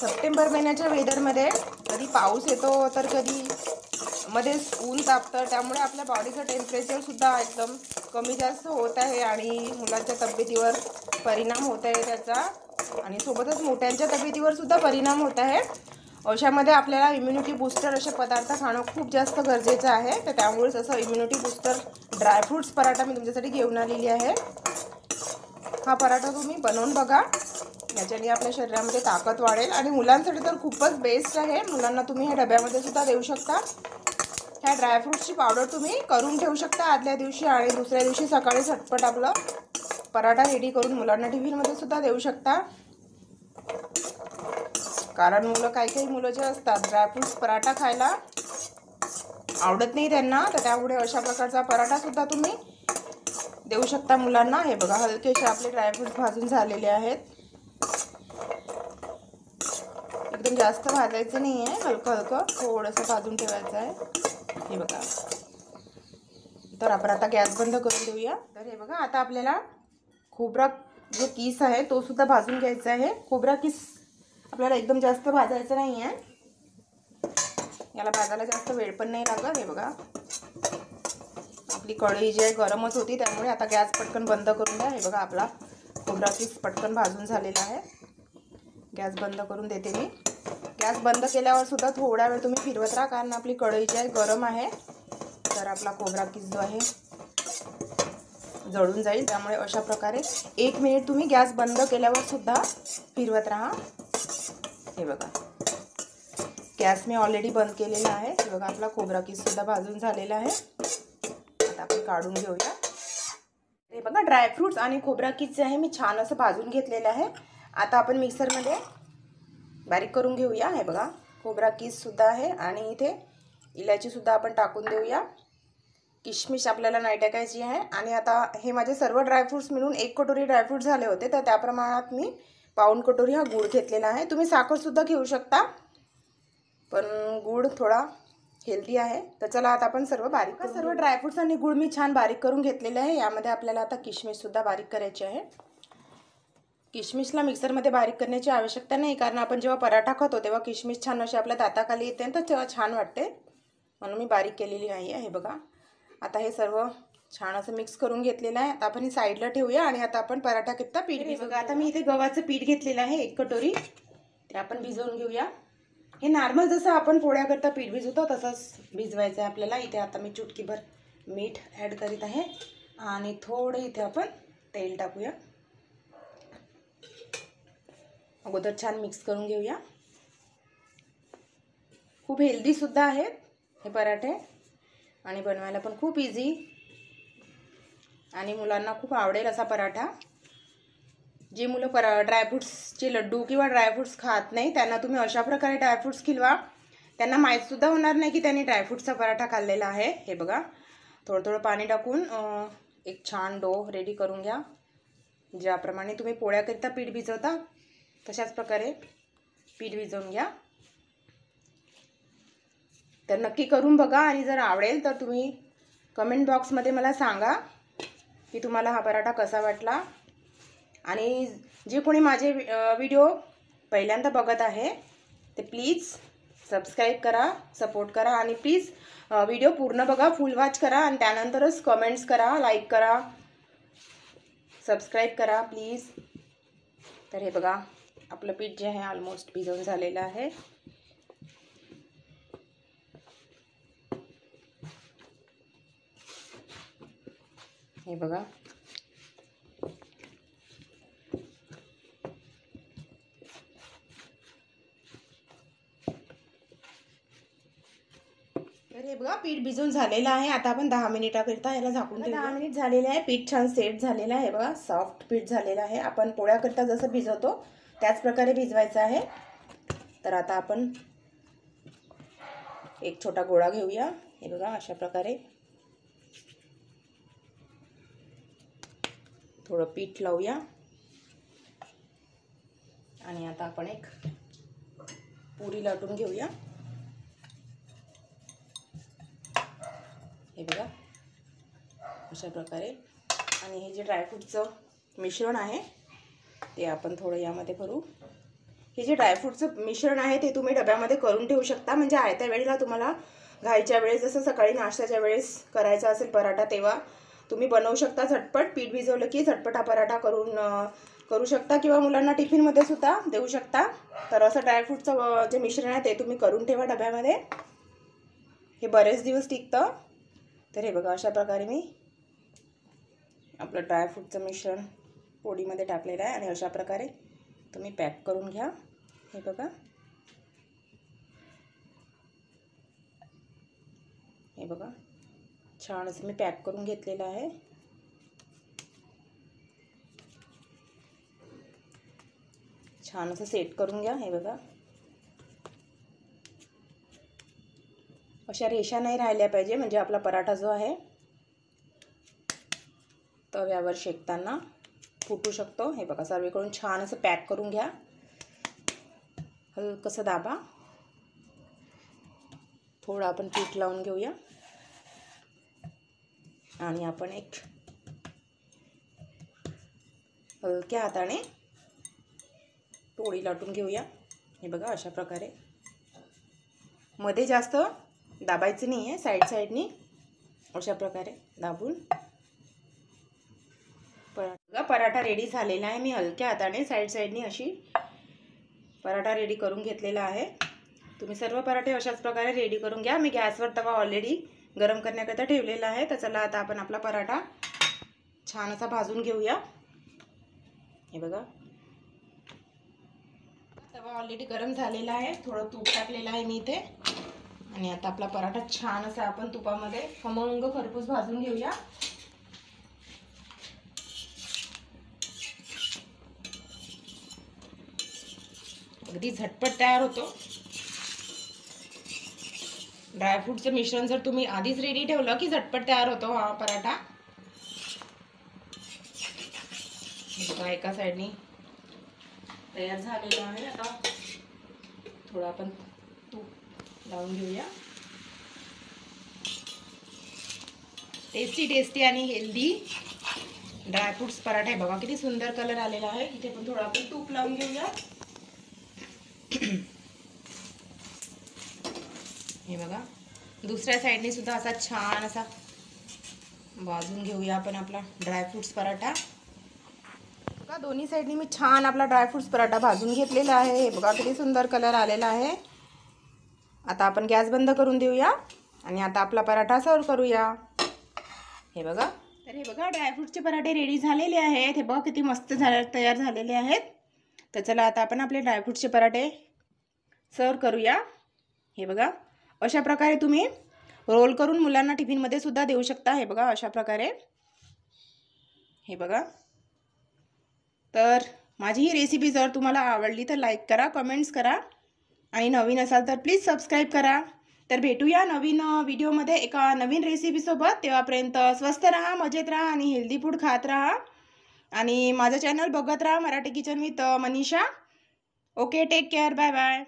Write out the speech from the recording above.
September महिन्याच्या वेदरमध्ये कधी पाऊस येतो तर कधी मध्येच ऊन तापतं, त्यामुळे आपल्या बॉडीचं टेम्परेचरसुद्धा एकदम कमी जास्त होत आहे आणि मुलांच्या तब्येतीवर परिणाम होत आहे त्याचा, आणि सोबतच मोठ्यांच्या तब्येतीवर सुद्धा परिणाम होत आहे. अशामध्ये आपल्याला इम्युनिटी बूस्टर असे पदार्थ खाणं खूप जास्त गरजेचं आहे. तर त्यामुळेच असं इम्युनिटी बूस्टर ड्रायफ्रूट्स पराठा मी तुमच्यासाठी घेऊन आलेली आहे. हा पराठा तुम्ही बनवून बघा, याच्याने आपल्या शरीरामध्ये ताकद वाढेल आणि मुलांसाठी तर खूपच बेस्ट आहे. मुलांना तुम्ही हे डब्यामध्ये सुद्धा देऊ शकता. ह्या ड्रायफ्रूट्सची पावडर तुम्ही करून ठेवू शकता आदल्या दिवशी आणि दुसऱ्या दिवशी सकाळी झटपट आपलं पराठा रेडी करून मुलांना टिफिनमध्ये सुद्धा देऊ शकता. कारण काही मुलं जे असतात ड्रायफ्रूट्स पराठा खायला आवडत नाही त्यांना, तर त्यामुळे अशा प्रकारचा पराठा सुद्धा तुम्ही देऊ शकता मुलांना. हे बघा, हलकेसे आपले ड्रायफ्रूट्स भाजून झालेले आहेत. एकदम जास्त भाजायचं नाही आहे, हलकं हलकं थोडंसं भाजून ठेवायचं आहे. हे बघा, तर आपण आता गॅस बंद करून देऊया. तर हे बघा, आता आपल्याला खोबरा जो किस आहे तो सुद्धा भाजून घ्यायचा आहे. खोबरा किस आपल्याला एकदम जास्त भाजायचं नाही आहे, याला भाजायला जास्त वेळ पण नाही लागत. हे बघा, आपली कढई जी आहे गरमच होती, त्यामुळे आता गॅस पटकन बंद करून द्या. हे बघा, आपला खोबरा किस पटकन भाजून झालेला आहे. गॅस बंद करून देते मी. गॅस बंद केल्यावर सुद्धा थोडा वेळ तुम्ही फिरवत राहा, कारण आपली कढई जी आहे गरम आहे, तर आपला खोबरा किस जो आहे जळून जाईल. त्यामुळे अशा प्रकारे 1 मिनिट तुम्ही गॅस बंद केल्यावर सुद्धा फिरवत राहा. हे बघा, गॅस मी ऑलरेडी बंद केलेला आहे. हे बघा, आपला खोबरा किस सुद्धा भाजून झालेला आहे. आता आपण काढून घेऊया. हे बघा, ड्रायफ्रूट्स आणि खोबरा किस जे आहे मी छान असं भाजून घेतलेलं आहे. आता आपण मिक्सरमध्ये बारीक करून घेऊया. हे बघा, खोबरा किस सुद्धा आहे आणि इथे इलायची सुद्धा आपण टाकून देऊया. किशमिश आपल्याला नाही टाकायची आहे. आणि आता हे माझे सर्व ड्रायफ्रूट्स मिळून 1 कटोरी ड्रायफ्रूट्स झाले होते, तर त्या प्रमाणात मी पाऊण कटोरी हा गूळ घेतलेला आहे. तुम्ही साखरसुद्धा घेऊ शकता, पण गूळ थोडा हेल्दी आहे. तर चला, आता आपण सर्व ड्रायफ्रूट्स आणि गूळ मी छान बारीक करून घेतलेले आहे. यामध्ये आपल्याला आता किशमिशसुद्धा बारीक करायची आहे. किशमिशला मिक्सरमध्ये बारीक करण्याची आवश्यकता नाही, कारण आपण जेव्हा पराठा खातो तेव्हा किशमिश छान अशी आपल्या दाताखाली येते, तर तेव्हा छान वाटते, म्हणून मी बारीक केलेली नाही आहे. हे बघा, आता हे सर्व छान असं मिक्स करून घेतलेलं आहे. आता आपण ही साईडला ठेवूया आणि आता आपण पराठा कित्ता पीठ भिजवू. बघा, आता मी इथे गव्हाचं पीठ घेतलेलं आहे 1 कटोरी, ते आपण भिजवून घेऊया. हे नॉर्मल जसं आपण पोळ्या करता पीठ भिजवतो तसंच भिजवायचं आहे आपल्याला. इथे आता मी चुटकीभर मीठ ॲड करीत आहे आणि थोडं इथे आपण तेल टाकूया. अगोदर छान मिक्स करून घेऊया. खूप हेल्दी सुद्धा आहेत हे पराठे आणि बनवायला पण खूप इझी आणि मुलांना खूप आवडेल असा पराठा. जे मुलं ड्रायफ्रूट्सचे लड्डू किंवा ड्रायफ्रूट्स खात नाही त्यांना तुम्ही अशा प्रकारे ड्रायफ्रूट्स खिलवा. त्यांना माहीतसुद्धा होणार नाही की त्यांनी ड्रायफ्रूट्सचा पराठा खाल्लेला आहे. हे बघा, थोडं थोडं पाणी टाकून एक छान डो रेडी करून घ्या. ज्याप्रमाणे तुम्ही पोळ्याकरिता पीठ भिजवता तशाच प्रकारे पीठ भिजवून घ्या. तर नक्की करून बघा आणि जर आवडेल तर तुम्ही कमेंट बॉक्समध्ये मला सांगा की तुम्हाला हा पराठा कसा वाटला. आणि जे कोणी माझे व्हिडिओ पहिल्यांदा बघत आहे ते प्लीज सबस्क्राईब करा, सपोर्ट करा आणि प्लीज व्हिडिओ पूर्ण बघा, फुल वॉच करा आणि त्यानंतरच कमेंट्स करा, लाईक करा, सबस्क्राईब करा प्लीज. तर हे बघा, आपलं पीठ जे आहे ऑलमोस्ट भिजवून झालेलं आहे. हे बघा, तर हे बघा, पीठ भिजून झालेलं आहे. आता आपण 10 मिनिटाकरिता याला झाकून ठेवूया. 10 मिनिट झालेले आहे. पीठ छान सेट झालेलं आहे. बघा, सॉफ्ट पीठ झालेलं आहे. आपण पोळ्याकरिता जसं भिजवतो त्याच प्रकारे भिजवायचं आहे. तर आता आपण एक छोटा गोळा घेऊया. हे बघा, अशा प्रकारे थोडं पीठ लावूया आणि आता आपण एक पुरी लाटून घेऊया. हे बघा, अशा प्रकारे. आणि हे जे ड्रायफ्रूटचं मिश्रण आहे ते आपण थोडं यामध्ये भरू. हे जे ड्रायफ्रूटचं मिश्रण आहे ते तुम्ही डब्यामध्ये करून ठेवू शकता, म्हणजे आयत्या वेळेला तुम्हाला घाईच्या वेळेस, जसं सकाळी नाश्त्याच्या वेळेस करायचा असेल पराठा, तेव्हा तुम्ही बनवू शकता झटपट. पीठ भिजवलं की झटपट हा पराठा करू शकता किंवा मुलांना टिफिनमध्ये सुद्धा देऊ शकता. तर असं ड्रायफ्रूटचं जे मिश्रण आहे ते तुम्ही करून ठेवा डब्यामध्ये, हे बरेच दिवस टिकतं. तर हे बघा, अशा प्रकारे मी आपलं ड्रायफ्रूटचं मिश्रण पोळीमध्ये टाकलेलं आहे आणि अशा प्रकारे तुम्ही पॅक करून घ्या. हे बघा, हे बघा, छान असं मी पॅक करून घेतलेलं आहे. छान असं सेट करून घ्या. हे बघा, अशा रेषा नाही राहिल्या पाहिजे, म्हणजे आपला पराठा जो आहे तव्यावर शेकताना फुटू शकतो. हे बघा, सर्वीकडून छान असं पॅक करून घ्या. हलकंसं दाबा. थोडं आपण पीठ लावून घेऊया आणि आपण एक हलक्या हाताने पोळी लाटून घेऊया. हे बघा, अशा प्रकारे मध्ये जास्त दाबायचं नाही आहे, साईडनी अशा प्रकारे दाबून. पराठा रेडी झालेला आहे. मी हलक्या हाताने साईडनी अशी पराठा रेडी करून घेतलेला आहे. तुम्ही सर्व पराठे अशाच प्रकारे रेडी करून घ्या. मी गॅसवर तवा ऑलरेडी गरम करण्याकरिता ठेवलेला आहे. तर चला आता आपण आपला पराठा छान असा भाजून घेऊया. हे बघा, तवा ऑलरेडी गरम झालेला आहे. थोडं तूप टाकलेलं आहे मी इथे आणि आता आपला पराठा छान असा आपण तुपामध्ये खमंग खरपूस भाजून घेऊया. अगदी झटपट तयार होतो. ड्रायफ्रूटचं मिश्रण जर तुम्ही आधीच रेडी ठेवलं की झटपट तयार होतो हा पराठा. बघा, एका साईडनी तयार झालेला आहे. आता थोडं आपण तूप लावून घेऊया. टेस्टी आणि हेल्दी ड्रायफ्रूट्स पराठा आहे. बघा किती सुंदर कलर आलेला आहे. इथे पण थोडं आपण तूप लावून घेऊया. हे बघा, दुसऱ्या साईडने सुद्धा असा छान असा भाजून घेऊया आपण आपला ड्रायफ्रूट्स पराठा. बघा, दोन्ही साईडनी मी छान आपला ड्रायफ्रूट्स पराठा भाजून घेतलेला आहे. हे बघा किती सुंदर कलर आलेला आहे. आता आपण गॅस बंद करून देऊया आणि आता आपला पराठा सर्व करूया. हे बघा, तर हे बघा, ड्रायफ्रूटचे पराठे रेडी झालेले आहेत. हे बघा किती मस्त तयार झालेले आहेत. तर चला आता आपण आपले ड्रायफ्रूटचे पराठे सर्व करूया. हे बघा, अशा प्रकारे तुम्ही रोल करून मुलांना टिफिनमध्ये सुद्धा देऊ शकता. हे बघा, अशा प्रकारे. हे बघा, तर माझी ही रेसिपी जर तुम्हाला आवडली तर लाईक करा, कमेंट्स करा आणि नवीन असाल तर प्लीज सबस्क्राईब करा. तर भेटूया नवीन व्हिडिओमध्ये एका नवीन रेसिपीसोबत. तेव्हापर्यंत स्वस्थ राहा, मजेत राहा आणि हेल्दी फूड खात राहा आणि माझं चॅनल बघत राहा, Marathi kitchen with Manisha. Okay, take care, bye bye.